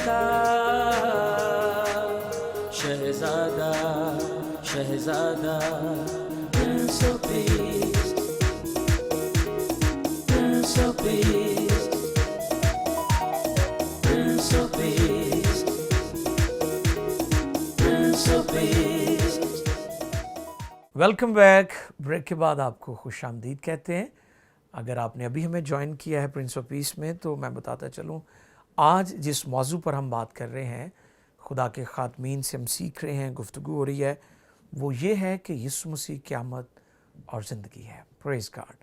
का शहजादा शहजादा Prince of Peace, Prince of Peace, Prince of Peace, Prince of Peace। Welcome back. Break के बाद आपको खुश आमदीद कहते हैं। अगर आपने अभी हमें ज्वाइन किया है प्रिंस ऑफ पीस में, तो मैं बताता चलूँ आज जिस मौजू पर हम बात कर रहे हैं, खुदा के ख़ातमीन से हम सीख रहे हैं, गुफ्तगू हो रही है, वो ये है कि यीशु मसीह क़यामत और ज़िंदगी है। Praise God.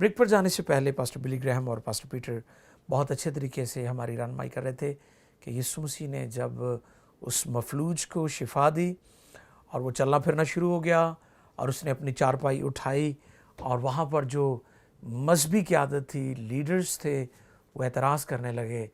ब्रेक पर जाने से पहले पास्टर बिली ग्रैहम और पास्टर पीटर बहुत अच्छे तरीके से हमारी रहनुमाई कर रहे थे कि यीशु मसीह ने जब उस मफलूज को शिफा दी और वो चलना फिरना शुरू हो गया और उसने अपनी चारपाई उठाई और वहाँ पर जो मजहबी क़यादत थी, लीडर्स थे, वो एतराज़ करने लगे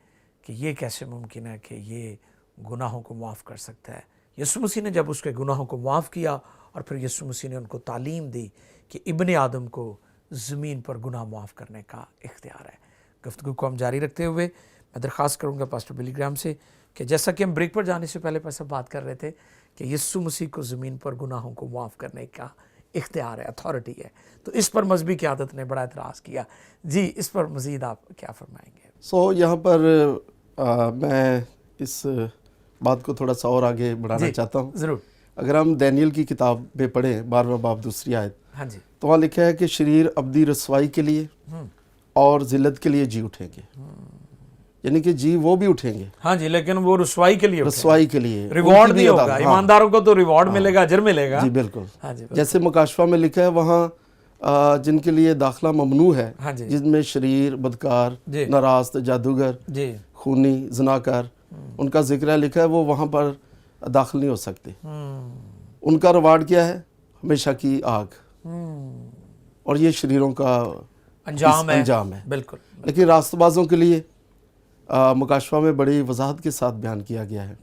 कि ये कैसे मुमकिन है कि ये गुनाहों को माफ़ कर सकता है। यीशु मसीह ने जब उसके गुनाहों को माफ़ किया और फिर यीशु मसीह ने उनको तालीम दी कि इब्ने आदम को ज़मीन पर गुनाह माफ़ करने का इख्तियार है। गुफ्तगू को हम जारी रखते हुए मैं दरख्वास्त करूँगा पास्टर बिली ग्राहम से कि जैसा कि हम ब्रेक पर जाने से पहले सब बात कर रहे थे कि यीशु मसीह को ज़मीन पर गुनाहों को माफ़ करने का इख्तियार है, अथॉरिटी है, तो इस पर मजहबी क़यादत ने बड़ा एतराज़ किया। जी, इस पर मज़ीद आप क्या फरमाएंगे? यहाँ पर मैं इस बात को थोड़ा सा और आगे बढ़ाना चाहता हूँ। ज़रूर। अगर हम दानियल की किताब में पढ़ें 12वां बाब दूसरी आयत, हाँ जी, तो वहाँ लिखा है कि शरीर अब्दी रसवाई के लिए और जिल्लत के लिए जी उठेंगे। यानी कि जी वो भी उठेंगे, हाँ जी, लेकिन वो रसवाई के लिए, रसवाई के लिए रिवॉर्ड नहीं होगा। ईमानदारों को तो रिवॉर्ड मिलेगा, अजर मिलेगा। जी बिल्कुल। हाँ जी, जैसे मुकाशफा में लिखा है वहाँ जिनके लिए दाखिला ममनू है, हाँ जी, जिनमें शरीर, बदकार, नाराज, जादूगर, खूनी, जनाकार, उनका जिक्र है, लिखा है वो वहाँ पर दाखिल नहीं हो सकते। उनका रिवार्ड क्या है? हमेशा की आग। और ये शरीरों का अंजाम है। बिल्कुल। लेकिन रास्तबाजों के लिए मुकाशफा में बड़ी वजाहत के साथ बयान किया गया है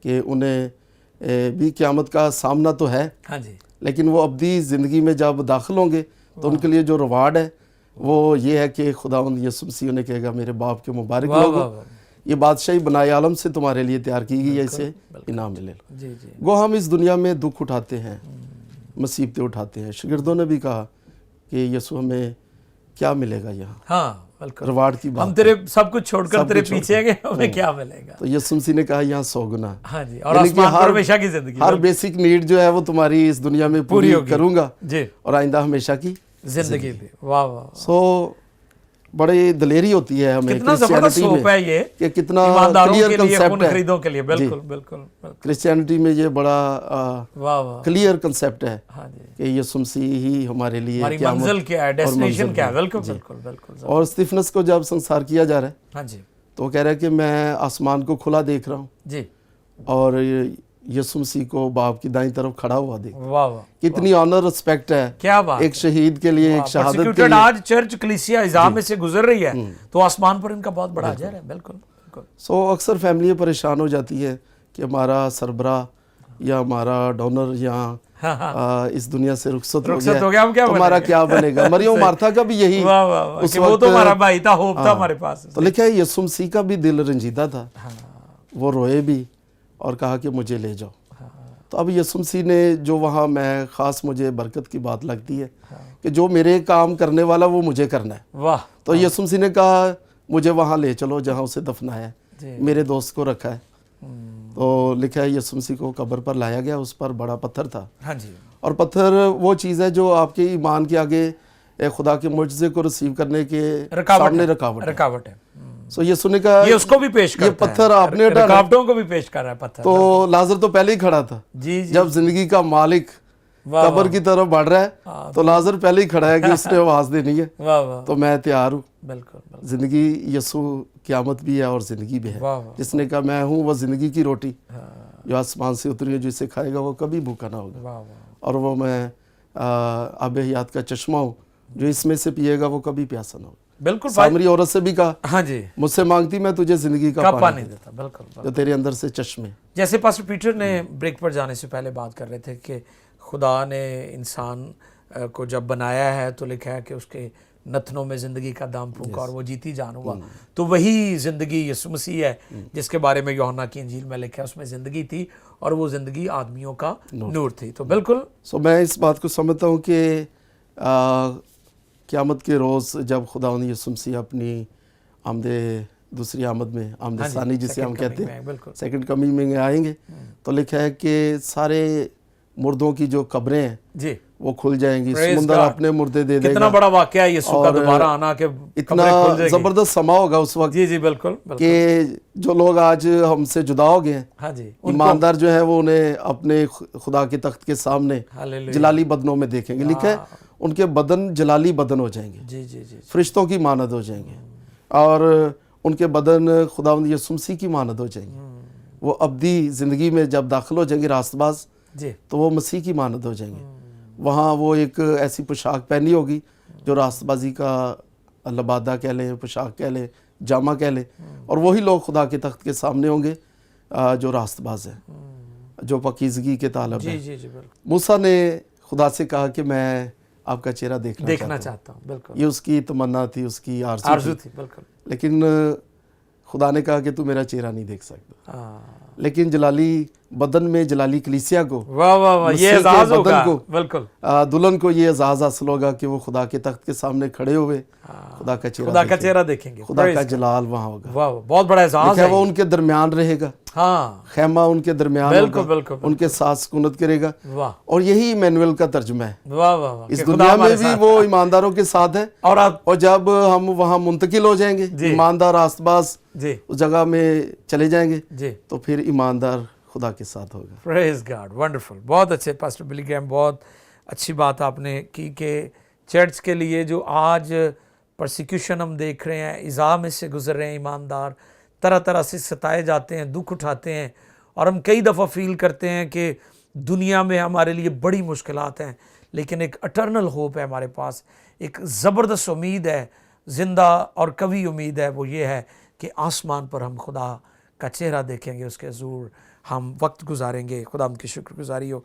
कि उन्हें भी क़यामत का सामना तो है, हाँ जी, लेकिन वो अब्दी ज़िंदगी में जब दाखिल होंगे तो उनके लिए जो रिवार्ड है वो ये है कि खुदावंद यीशु मसीह उन्हें कहेगा मेरे बाप के मुबारक लोगों, ये बादशाही बनाए आलम से तुम्हारे लिए तैयार की गई है, इसे इनाम मिले। वो हम इस दुनिया में दुख उठाते हैं, मुसीबतें उठाते हैं। शागिर्दों ने भी कहा कि यीशु हमें क्या मिलेगा यहाँ, हाँ, रिवार्ड की बात, हम तेरे सब कुछ छोड़कर तेरे पीछे गए, हमें क्या मिलेगा? तो यीशु मसीह ने कहा यहाँ 100 गुना, हाँ जी, और आसमान पर हमेशा की जिंदगी, हर बेसिक नीड जो है वो तुम्हारी इस दुनिया में पूरी करूंगा जी, और आइंदा हमेशा की जिंदगी भी। वाह वाह। सो बड़ी दलेरी होती है हमें कितना जबरदस्त होप है ये कि कितना क्लियर कंसेप्ट है खरीदों के लिए। बिल्कुल बिल्कुल। क्रिश्चियनिटी में ये बड़ा क्लियर कंसेप्ट है कि यीशु मसीह ही हमारे लिए मंजिल क्या है, डेस्टिनेशन क्या है। बिल्कुल बिल्कुल बिल्कुल। और स्तिफनस को जब संसार किया जा रहा है, हाँ जी, तो वो कह रहा है कि मैं आसमान को खुला देख रहा हूँ जी, और यीशु मसीह को बाप की दाईं तरफ खड़ा हुआ देख। वाह वाह, कितनी ऑनर रिस्पेक्ट है, क्या बात, एक शहीद के लिए, एक शहादत के लिए। आज चर्च कलीसिया इज़ाम में से गुजर रही है, तो आसमान पर इनका बहुत बड़ा अजर है। बिल्कुल बिल्कुल। सो अक्सर फैमिली परेशान हो जाती है कि हमारा सरबरा या हमारा डोनर यहाँ इस दुनिया से रुखसत हो गया, हमारा क्या बनेगा? मरियम मार्था का भी यही, उस वक्त वो तो हमारा भाई था, होप था हमारे पास। तो लिखा है यीशु मसीह का भी दिल रंजीदा था, वो रोए भी और कहा कि मुझे ले जाओ। तो अब यीशु मसीह ने जो वहाँ, मैं ख़ास मुझे बरकत की बात लगती है कि जो मेरे काम करने वाला वो मुझे करना है। वाह। तो यीशु मसीह ने कहा मुझे वहाँ ले चलो जहाँ उसे दफनाया है, मेरे दोस्त को रखा है। तो लिखा है यीशु मसीह को कब्र पर लाया गया, उस पर बड़ा पत्थर था। हाँ जी। और पत्थर वो चीज़ है जो आपके ईमान के आगे खुदा के मुआजिज़े को रिसीव करने के सामने रुकावट है। सो ये सुनने का, ये उसको भी पेश करता है, ये पत्थर आपने रुकावटों को भी पेश कर रहा है पत्थर। तो लाजर तो पहले ही खड़ा था जी, जी, जब जिंदगी का मालिक कब्र की तरफ बढ़ रहा है, तो लाजर पहले ही खड़ा है कि उसने आवाज देनी है, तो मैं तैयार हूँ। बिल्कुल। जिंदगी यीशु क़यामत भी है और जिंदगी भी है। जिसने कहा मैं हूँ वो जिंदगी की रोटी जो आसमान से उतरी है, जिसे खाएगा वो कभी भूखा ना होगा, और वो मैं आब हयात का चश्मा हूँ, जो इसमें से पिएगा वो कभी प्यासा ना होगा। बिल्कुल। सामरी औरत से भी कहा, हाँ जी, मुझसे मांगती मैं तुझे जिंदगी का पानी देता। बिल्कुल। जो तेरे अंदर से चश्मे। जैसे पास्टर पीटर ने ब्रेक पर जाने से पहले बात कर रहे थे कि खुदा ने इंसान को जब बनाया है तो लिखा है कि उसके नथनों में जिंदगी का दाम फूंका और वो जीती जान हुआ। तो वही जिंदगी यीशु मसीह है जिसके बारे में यूहन्ना की इंजील में लिखा है, उसमें जिंदगी थी और वो जिंदगी आदमियों का नूर थी। तो बिल्कुल मैं इस बात को समझता हूँ कि क़यामत के रोज़ जब खुदावंद यीशु मसीह अपनी दूसरी आमद में आमद सानी जिसे हम कहते हैं, सेकंड कमिंग में आएंगे, तो लिखा है कि सारे मुर्दों की जो कब्रें हैं जी वो खुल जाएंगी, समुंदर अपने मुर्दे दे देगा। कितना बड़ा वाकया है यीशु का दोबारा आना के, इतना जबरदस्त समा होगा उस वक्त। जी जी बिल्कुल, कि जो लोग आज हमसे जुदा हो गए हैं, हाँ जी, ईमानदार जो है वो उन्हें अपने खुदा के तख्त के सामने जलाली बदनों में देखेंगे। लिखा है उनके बदन जलाली बदन हो जाएंगे, जी जी जी, फरिश्तों की मानद हो जाएंगे और उनके बदन खुदावंद यीशु मसीह की मानद हो जाएंगे। वो अब्दी ज़िंदगी में जब दाखिल हो जाएंगे रास्तबाज जी, तो वो मसीह की मानद हो जाएंगे। वहाँ वो एक ऐसी पोशाक पहनी होगी जो रास्तबाजी का लबादा कह लें, पोशाक कह लें, जामा कह लें, और वही लोग खुदा के तख्त के सामने होंगे जो रास्तबाज हैं, जो पकीज़गी के तालब हैं। मूसा ने खुदा से कहा कि मैं आपका चेहरा देखना चाहता हूँ। बिल्कुल, ये उसकी तमन्ना थी, उसकी आरज़ू थी। बिल्कुल, लेकिन खुदा ने कहा कि तू मेरा चेहरा नहीं देख सकता। लेकिन जलाली बदन में जलाली कलीसिया को, वाह वाह वाह, ये एजाज़ होगा, बिल्कुल दुल्हन को ये एजाज़ हासिल होगा कि वो खुदा के तख्त के सामने खड़े हुए खुदा का चेहरा देखेंगे, खुदा का जलाल वहाँ होगा। वाह, बहुत बड़ा एजाज़ है। वो उनके दरमियान रहेगा, हाँ, खैमा उनके दरमियान, बिल्कुल बिल्कुल, उनके साथ सुकूनत करेगा। वाह, और यही इमैनुएल का तर्जुमा है। वाह वाह, इस दुनिया में भी वो ईमानदारों के साथ है, और जब हम वहाँ मुंतकिल हो जाएंगे, ईमानदार रास्तबाज उस जगह में चले जाएंगे जी, तो फिर ईमानदार खुदा के साथ होगा। प्रेज गॉड, वंडरफुल, बहुत अच्छे पास्टर बिली ग्रैहम, बहुत अच्छी बात आपने की कि चर्च के लिए जो आज परसिक्यूशन हम देख रहे हैं, इज़ा में से गुजर रहे हैं ईमानदार, तरह तरह से सताए जाते हैं, दुख उठाते हैं, और हम कई दफ़ा फील करते हैं कि दुनिया में हमारे लिए बड़ी मुश्किलात हैं, लेकिन एक अटर्नल होप है हमारे पास, एक ज़बरदस्त उम्मीद है, ज़िंदा और कभी उम्मीद है, वो ये है कि आसमान पर हम खुदा का चेहरा देखेंगे, उसके हज़ूर हम वक्त गुजारेंगे। खुदा उनकी शुक्रगुजारी हो।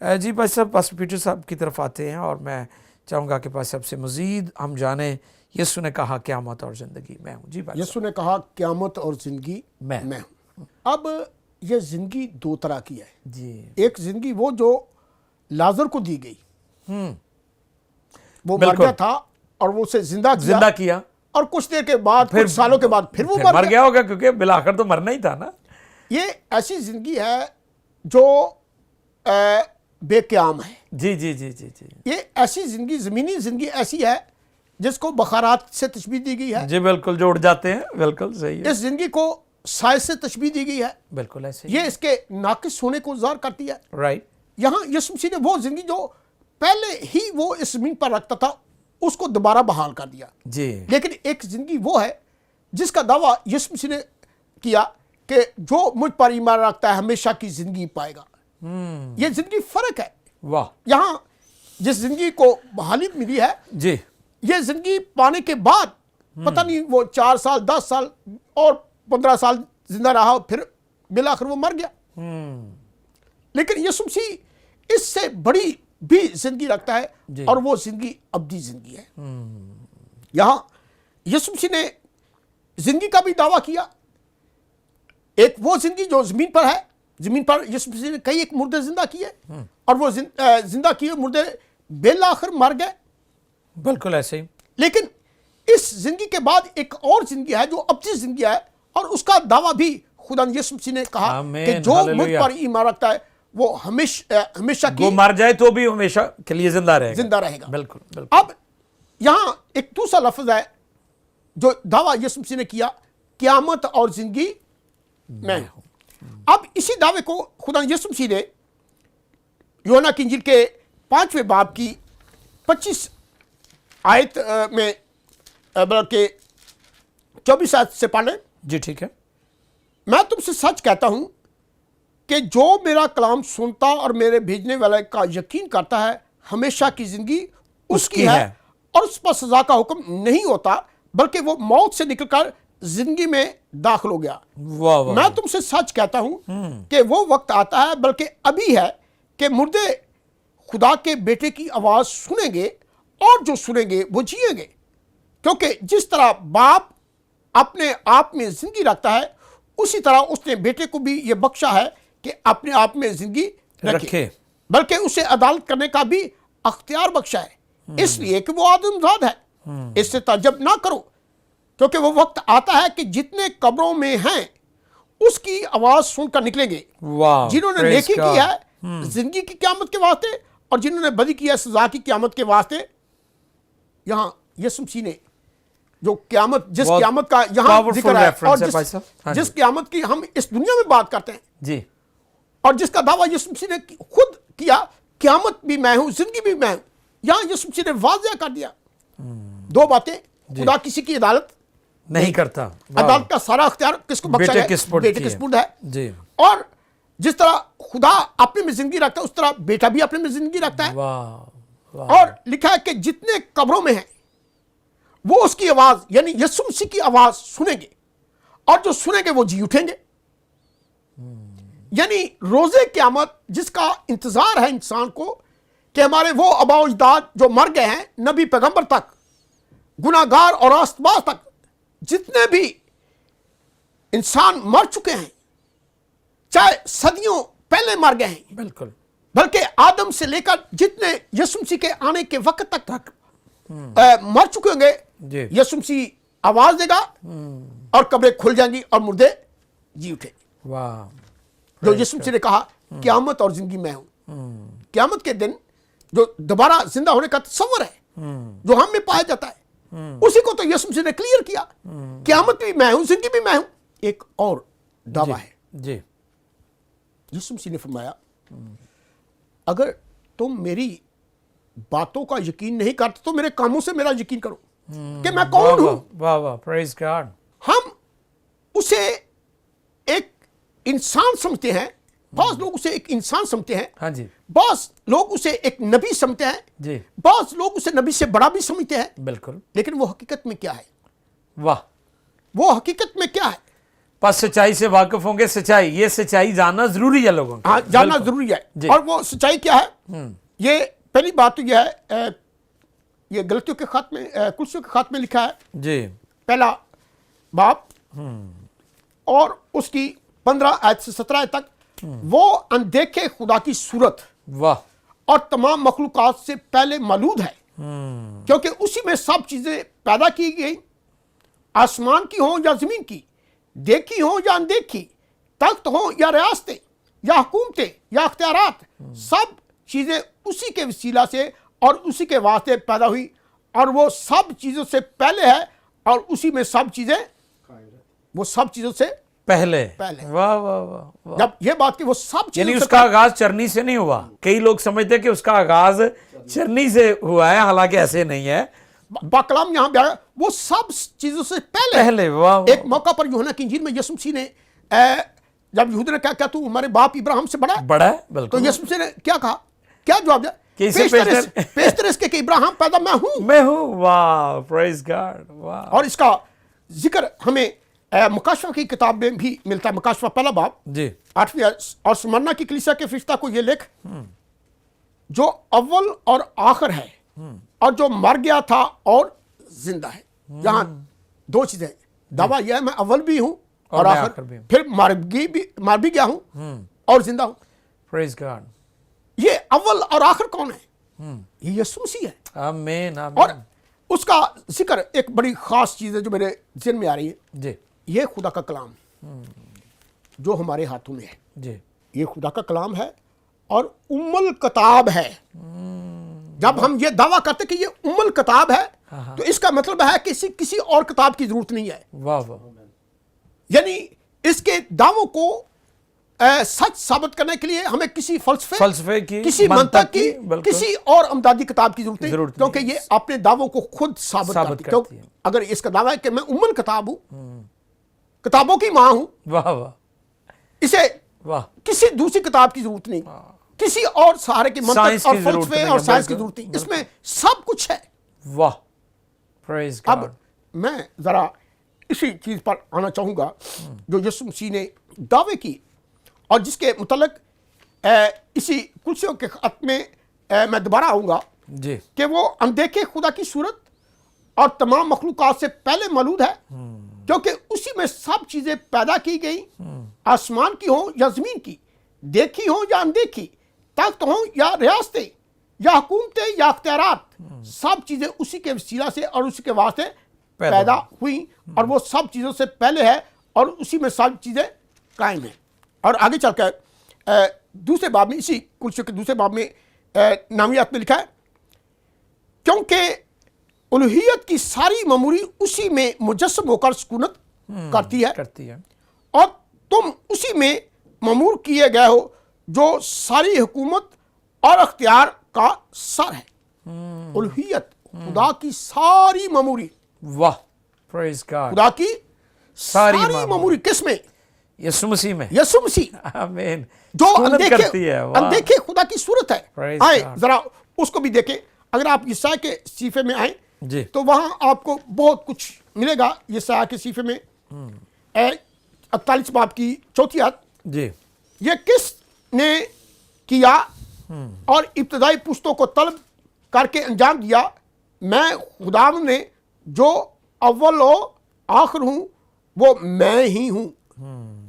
जी भाई साहब, पास्टर पीटर साहब की तरफ आते हैं और मैं चाहूँगा कि पास सबसे मज़ीद हम जाने, यीशु ने कहा क़यामत और ज़िंदगी मैं हूँ। जी भाई, यीशु ने कहा क़यामत और ज़िंदगी मैं हूँ। अब ये ज़िंदगी दो तरह की है जी। एक ज़िंदगी वो जो लाजर को दी गई, वो मर गया था और वो उसे जिंदा किया, और कुछ देर के बाद, कुछ सालों के बाद फिर वो मर गया होगा, क्योंकि बिलाखिर तो मरना ही था ना। ये ऐसी जिंदगी है जो बेक़याम है। जी जी जी जी जी, ये ऐसी जिंदगी, ज़मीनी जिंदगी ऐसी है जिसको बखारात से तशबीह दी गई है। जी बिल्कुल, जो उड़ जाते हैं, बिल्कुल सही है। इस जिंदगी को साइज से तशबीह दी गई है, बिल्कुल ऐसे। ये इसके नाकिस होने को ज़ाहिर करती है। राइट, यहाँ यीशु मसीह ने वो जिंदगी जो पहले ही वो इस ज़मीन पर रखता था उसको दोबारा बहाल कर दिया जी। लेकिन एक जिंदगी वो है जिसका दावा यीशु मसीह ने किया कि जो मुझ पर ईमान रखता है हमेशा की जिंदगी पाएगा। ये जिंदगी फर्क है। वाह, यहाँ जिस जिंदगी को बहाली मिली है जी, ये जिंदगी पाने के बाद पता नहीं वो 4 साल 10 साल और 15 साल जिंदा रहा, फिर बिलाखिर वो मर गया। लेकिन यीशु मसीह इससे बड़ी भी जिंदगी रखता है और वो जिंदगी अब्दी जिंदगी है। यहां यीशु मसीह ने जिंदगी का भी दावा किया। एक वो जिंदगी जो जमीन पर है, जमीन पर यीशु मसीह ने कई एक मुर्दे जिंदा किए और वो जिंदा किए मुर्दे बिलाखिर मर गए, बिल्कुल ऐसे ही। लेकिन इस जिंदगी के बाद एक और जिंदगी है जो अब्दी जिंदगी है, और उसका दावा भी खुदा यीशु मसीह ने कहा कि जो मुझ पर ईमान रखता है वो हमेशा की, वो मर जाए तो भी हमेशा के लिए जिंदा रहेगा। बिल्कुल, बिल्कुल। अब यहां एक दूसरा लफ्ज है जो दावा यीशु मसीह ने किया, क़यामत और जिंदगी मैं हूं। अब इसी दावे को खुदा यीशु मसीह ने यूहन्ना की इंजील के 5वें बाब की 25 आयत में, बल्कि 24 आयत से पढ़ लें। जी ठीक है। मैं तुमसे सच कहता हूं कि जो मेरा कलाम सुनता और मेरे भेजने वाले का यकीन करता है हमेशा की जिंदगी उसकी है, और उस पर सजा का हुक्म नहीं होता, बल्कि वो मौत से निकलकर जिंदगी में दाखिल हो गया। वाह वाह। मैं तुमसे सच कहता हूं कि वो वक्त आता है, बल्कि अभी है, कि मुर्दे खुदा के बेटे की आवाज सुनेंगे, और जो सुनेंगे वो जिएंगे। क्योंकि जिस तरह बाप अपने आप में जिंदगी रखता है, उसी तरह उसने बेटे को भी ये बख्शा है कि अपने आप में जिंदगी रखे, बल्कि उसे अदालत करने का भी अख्तियार बख्शा है, इसलिए कि वो आदमजाद है। इससे ताज्जुब ना करो, क्योंकि वो वक्त आता है कि जितने कब्रों में हैं उसकी आवाज सुनकर निकलेंगे, जिन्होंने नेकी की है जिंदगी की क़यामत के वास्ते, और जिन्होंने बदी की है सजा की क़यामत के वास्ते। यहाँ यीशु मसीह ने जो क़यामत, जिस क़यामत का यहाँ जिक्र है, और जिस क़यामत की हम इस दुनिया में बात करते हैं जी, और जिसका दावा यीशु मसीह ने खुद किया, क़यामत भी मैं हूं, जिंदगी भी मैं हूं, यहाँ यीशु मसीह ने वाज़ेह कर दिया दो बातें। खुदा किसी की अदालत नहीं करता, अदालत का सारा अख्तियार किसको बख्शा है? बेटे के सुपुर्द है जी। और जिस तरह खुदा अपने में जिंदगी रखता है, उस तरह बेटा भी अपने में जिंदगी रखता है। और लिखा है कि जितने कब्रों में हैं वो उसकी आवाज, यानी यीशु मसीह की आवाज सुनेंगे, और जो सुनेंगे वो जी उठेंगे। यानी रोजे क़यामत जिसका इंतजार है इंसान को, कि हमारे वो आबा अजदाद जो मर गए हैं, नबी पैगंबर तक, गुनाहगार और रास्तबाज तक, जितने भी इंसान मर चुके हैं, चाहे सदियों पहले मर गए हैं, बिल्कुल, बल्कि आदम से लेकर जितने यीशु मसीह के आने के वक्त तक मर चुके होंगे, यीशु मसीह आवाज देगा और कब्रें खुल जाएंगी और मुर्दे जी उठेंगे। वाह, जो यीशु मसीह ने कहा क़यामत और जिंदगी मैं हूं। क़यामत के दिन जो दोबारा जिंदा होने का तस्वर है, जो हम में पाया जाता है, उसी को तो यीशु मसीह ने क्लियर किया। क़यामत भी मैं हूं, जिंदगी भी मैं हूं। एक और दावा है जी, यीशु मसीह ने फरमाया, अगर तुम मेरी बातों का यकीन नहीं करते तो मेरे कामों से मेरा यकीन करो कि मैं कौन हूं। वाह वाह, प्रेज गॉड। हम उसे एक इंसान समझते हैं, बाज़ लोग उसे एक इंसान समझते हैं, हाँ जी, बाज़ लोग उसे एक नबी समझते हैं जी, बाज़ लोग उसे नबी से बड़ा भी समझते हैं। बिल्कुल, लेकिन वो हकीकत में क्या है? वाह, वो हकीकत में क्या है? पर सच्चाई से वाकिफ होंगे। सच्चाई, ये सच्चाई जानना जरूरी है लोगों को। हाँ, जानना जरूरी है। और वो सच्चाई क्या है? ये पहली बात तो यह है, ये गलतियों के खत में, कुर्सियों के खत में लिखा है जी, पहला बाप और उसकी 15 आयत से 17 आयत तक, वो अनदेखे खुदा की सूरत वाह, और तमाम मखलूकात से पहले मौजूद है, क्योंकि उसी में सब चीजें पैदा की गई, आसमान की हो या जमीन की, देखी हो या अनदेखी, तख्त हो या रियासतें या हुकूमतें या अख्तियारात, सब चीजें उसी के वसीला से और उसी के वास्ते पैदा हुई, और वो सब चीजों से पहले है, और उसी में सब चीजें, वो सब चीजों से पहले। वाह वाह वाह। जब ये बात की वो सब यानी उसका आगाज चरनी से नहीं हुआ। कई लोग समझते हैं कि उसका आगाज चरनी से हुआ है, हालांकि ऐसे नहीं है। बाकलाम यहाँ पे आया, वो सब चीजों से पहले। वाह। एक मौका पर यूहन्ना की इंजील में यीशु मसीह ने, जब यहूदी ने कहा क्या तू हमारे बाप इब्राहिम से बड़ा है, बिल्कुल, तो यीशु मसीह ने क्या कहा, क्या जवाब दिया? पेश के इब्राहिम पैदा मैं हूं। वाह, प्रेज गॉड, वाह। और इसका जिक्र हमें मुकाशवा की किताब में भी मिलता है। मुकाशवा पहला बाब जी, 8वीं, और स्मरना की कलीसिया के फरिश्ता को ये लिख, जो अव्वल और आखिर है, और जो मर गया था और जिंदा है। यहां दो चीजें, दावा यह है मैं अव्वल भी हूं और आखिर भी, फिर मर भी गया हूं और जिंदा हूं। Praise God. ये अव्वल और आखिर कौन है? ये यीशु मसीह है। आमीन, आमीन। और उसका जिक्र एक बड़ी खास चीज है जो मेरे ज़हन में आ रही है जी। ये खुदा का कलाम जो हमारे हाथों में है जी, ये खुदा का कलाम है और उम्मुल किताब है। जब हम ये दावा करते कि ये उम्मुल किताब है, तो इसका मतलब है कि किसी और किताब की जरूरत नहीं है। वाह वाह। यानी इसके दावों को सच साबित करने के लिए हमें किसी फलसफे की, किसी मंतक की, किसी और अमदादी किताब की जरूरत नहीं, क्योंकि ये अपने दावों को खुद साबित करती है। अगर इसका दावा है कि मैं उम्मुल किताब हूं, किताबों की मां हूं, वाह वाह, इसे वाह, किसी दूसरी किताब की जरूरत नहीं, किसी और सहारे की मंतक और फलसफे और साइंस की जरूरत नहीं, इसमें सब कुछ है। वाह, प्रेज गॉड। अब मैं जरा इसी चीज पर आना चाहूंगा जो यीशु मसीह ने दावे की और जिसके मुतल्लिक इसी कुर्सियों के खत में मैं दोबारा आऊंगा जी, कि वो अनदेखे खुदा की सूरत और तमाम मखलूक़ात से पहले मौजूद है, क्योंकि उसी में सब चीज़ें पैदा की गई, आसमान की हो या ज़मीन की, देखी हो या अनदेखी, तख्त हो या रियासतें या हुकूमतें या अख्तियारात, सब चीज़ें उसी के वसीला से और उसी के वास्ते पैदा हुई, और वो सब चीज़ों से पहले है और उसी में सब चीज़ें कायम हैं। और आगे चलकर दूसरे बाब में, इसी कुर्सी के दूसरे बाब में नामियात में लिखा है, क्योंकि उलूहियत की सारी ममूरी उसी में मुजस्सम होकर सुकूनत करती है और तुम उसी में ममूर किए गए हो जो सारी हुकूमत और अख्तियार का सर है। उलूहियत, खुदा की सारी ममूरी, वाह, प्रेज गॉड, खुदा की सारी ममूरी किसमें? यीशु मसीह में, यीशु मसीह, आमीन, जो है, अनदेखे खुदा की सूरत है। आए जरा उसको भी देखें। अगर आप यशायाह के सीफे में आए जी, तो वहां आपको बहुत कुछ मिलेगा। यशायाह के सीफे में 48 बाब की 4 आयत जी, ये किसने किया और इब्तदाई पुश्तों को तलब करके अंजाम दिया? मैं खुदावंद ने जो अव्वल और आखिर हूं वो मैं ही हूं।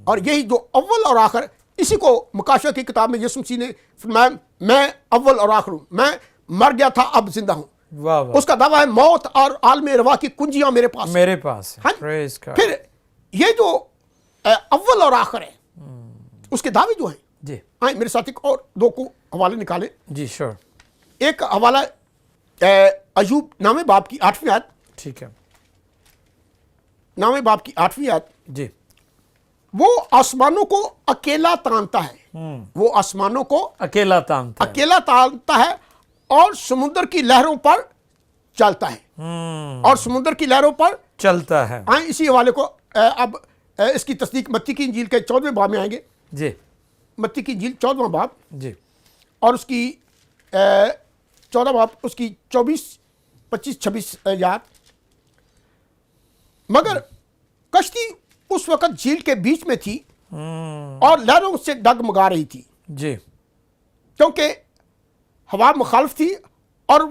और यही जो अव्वल और आखिर, इसी को मुकाशवा की किताब में यीशु मसीह ने फरमाया, मैं अव्वल और आखिर हूं, मैं मर गया था अब जिंदा हूं। वाह वाह, उसका दावा है मौत और आलम रवा की कुंजियां मेरे पास है। हाँ? फिर ये जो अव्वल और आखिर है उसके दावे जो हैं जी, आए मेरे साथ एक और 2 को हवाले निकालें जी, श्योर। एक हवाला अयूब नामे बाप की 8वीं आयत, ठीक है, नामे बाप की 8वीं आयत, जी, वो आसमानों को अकेला तानता है, वो आसमानों को अकेला तानता है और समुद्र की लहरों पर चलता है, और समुद्र की लहरों पर चलता है। आए इसी हवाले को अब इसकी तस्दीक मत्ती की इंजील के 14वें बाब में आएंगे जी, मत्ती की इंजील 14वां बाब जी, और उसकी 14 बाब उसकी 24, 25, 26 याद। मगर कश्ती उस वक्त झील के बीच में थी और लहरों से डगमगा रही थी जी, क्योंकि हवा मुखालिफ थी और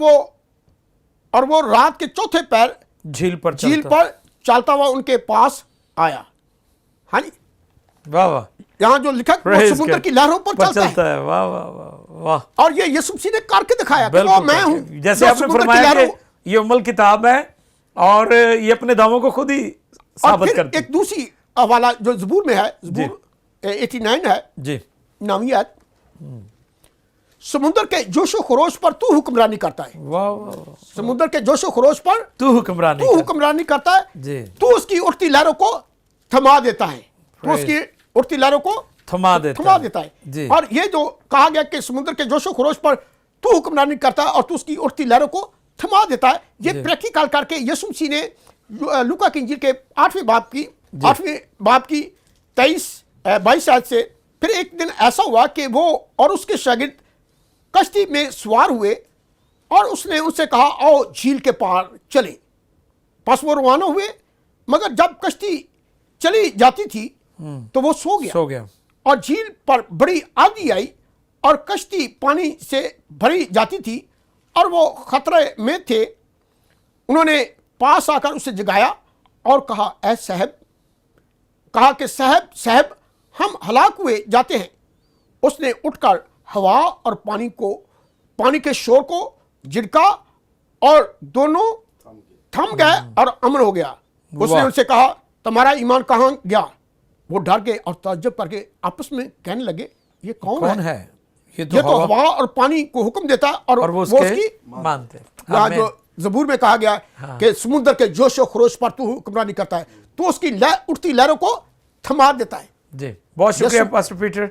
वो रात के चौथे पैर झील पर चलता हुआ उनके पास आया। हाँ जी, वाह वाह, यहाँ जो लिखा समुद्र की लहरों पर चलता है। वाह वाह वाह वाह, और ये यीशु मसीह ने करके दिखाया कि वो मैं हूं, जैसे आपने फरमाया कि ये उम्मल किताब है और ये अपने दावों को खुद ही साबित करती है। एक दूसरी हवाला जो ज़बूर में है, ज़बूर 89 है जी, नामियात, समुद्र के जोशो खरोश पर तू हुक्मरानी करता है। वाह वाह, समुद्र के जोशो खरोश पर तू हुक्मरानी करता है जी, तू उसकी उठती लहरों को थमा देता है, तो उसकी उठती लहरों को थमा देता है जी। और ये जो कहा गया कि समुद्र के जोशो खरोश पर तू हुक्मरानी करता है और तू उसकी उठती लहरों को थमा देता है, ये प्रैक्टिकल करके यीशु मसीह ने लूका की इंजील के 8वें बाब की 23-22 आयत से, फिर एक दिन ऐसा हुआ कि वो और उसके शागिर्द कश्ती में सवार हुए और उसने उनसे कहा आओ झील के पार चले। बस वो रवाना हुए, मगर जब कश्ती चली जाती थी तो वो सो गया और झील पर बड़ी आंधी आई और कश्ती पानी से भरी जाती थी और वो खतरे में थे। उन्होंने पास आकर उसे जगाया और कहा ऐ साहब, कहा कि साहब हम हलाक हुए जाते हैं। उसने उठकर हवा और पानी के शोर को झिड़का और दोनों थम गए और अमन हो गया। उसने उनसे कहा तुम्हारा ईमान कहाँ गया? वो डर गए और ताज्जुब करके आपस में कहने लगे ये कौन है? ये तो हवा और पानी को हुक्म देता और वो उसकी मानते। यहाँ जो ज़बूर में कहा गया कि समुद्र के जोश और खरोश पर तू हुक्मरानी करता है, तो उसकी उठती लहरों को थमा देता है। जी, बहुत शुक्रिया पास्टर पीटर,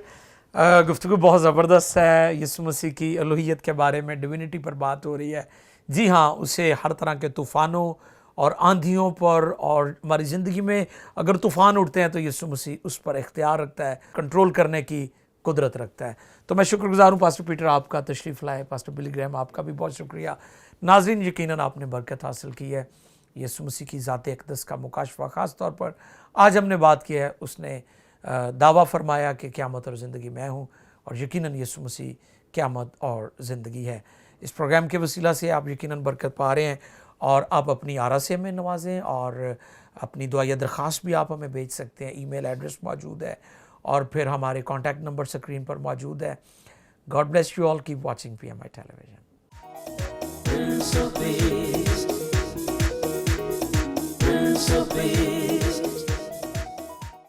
गुफ्तगू बहुत ज़बरदस्त है। यीशु मसीह की अलूहियत के बारे में, डिविनिटी पर बात हो रही है। जी हाँ, उसे हर तरह के तूफ़ानों और आंधियों पर और हमारी ज़िंदगी में अगर तूफ़ान उठते हैं तो यीशु मसीह उस पर इख्तियार रखता है, कंट्रोल करने की कुदरत रखता है। तो मैं शुक्रगुजार हूँ पास्टर पीटर आपका तशरीफ़ लाए। पास्टर बिली ग्रैहम आपका भी बहुत शुक्रिया। नाज़रीन, यकीनन आपने बरकत हासिल की है। यीशु मसीह की ज़ात अक़दस का मुकाशफा ख़ास तौर पर आज हमने बात की है। उसने दावा फरमाया कि क़यामत और ज़िंदगी मैं हूँ, और यकीनन यीशु मसीह क़यामत और ज़िंदगी है। इस प्रोग्राम के वसीला से आप यकीनन बरकत पा रहे हैं और आप अपनी आरासे में नवाजें और अपनी दुआ या दरख्वास्त भी आप हमें भेज सकते हैं। ईमेल एड्रेस मौजूद है और फिर हमारे कॉन्टैक्ट नंबर स्क्रीन पर मौजूद है। God bless you all, keep watching PMI television. Prince of Peace, Prince of Peace.